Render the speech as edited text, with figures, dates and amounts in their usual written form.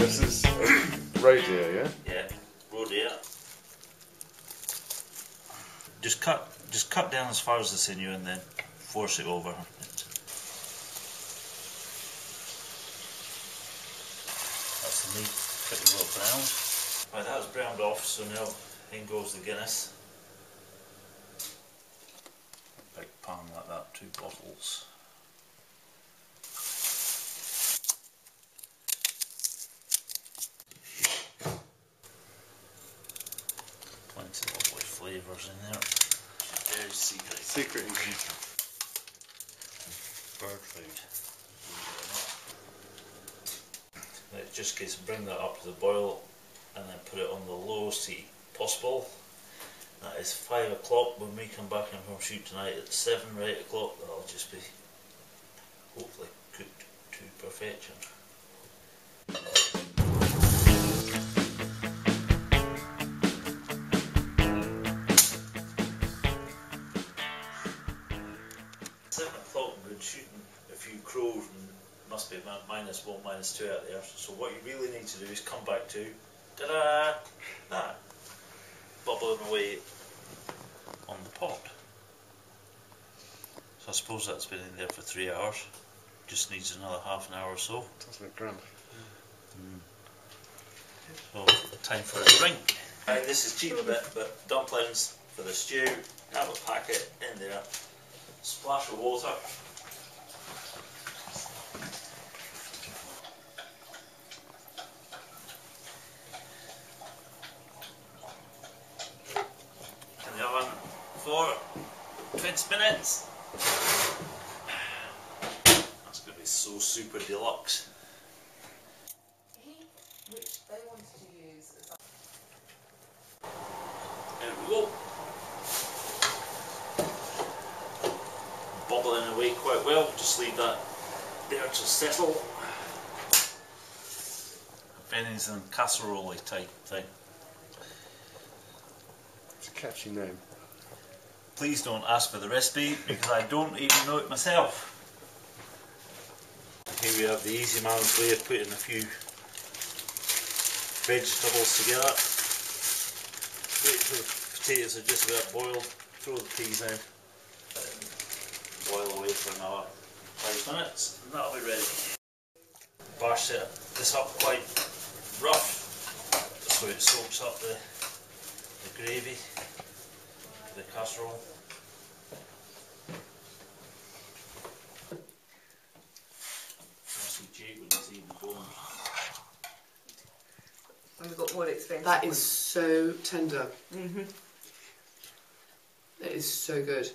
This is Roe Deer, yeah? Yeah, Roe Deer. Just cut down as far as the sinew and then force it over. That's the meat pretty well browned. Right, that's browned off, so now in goes the Guinness. Big pan like that, 2 bottles. Plenty of lovely flavours in there. Very secret. Secret ingredient. Bird food. It just gets bring that up to the boil and then put it on the lowest heat possible. That is 5 o'clock. When we come back in from shoot tonight at 7 or 8 o'clock, that'll just be hopefully cooked to perfection. Shooting a few crows and must be -1, -2 out there. So what you really need to do is come back to ta-da, that bubbling away on the pot. So I suppose that's been in there for 3 hours. Just needs another half an hour or so. That's like grand. So time for a drink. This is cheap a bit, but dumplings for the stew. Have a packet in there. Splash of water. For 20 minutes. That's going to be so super deluxe. Which they wanted to use as There we go. Bubbling away quite well. Just leave that there to settle. Venison Casserole type thing. It's a catchy name. Please don't ask for the recipe because I don't even know it myself. Here we have the easy man's way of putting a few vegetables together. Wait until the potatoes are just about boiled, throw the peas in, boil away for another 5 minutes and that'll be ready. Bash this up quite rough so it soaks up the gravy. The casserole. and we've got more expensive. That is so tender. Mm-hmm. It is so good.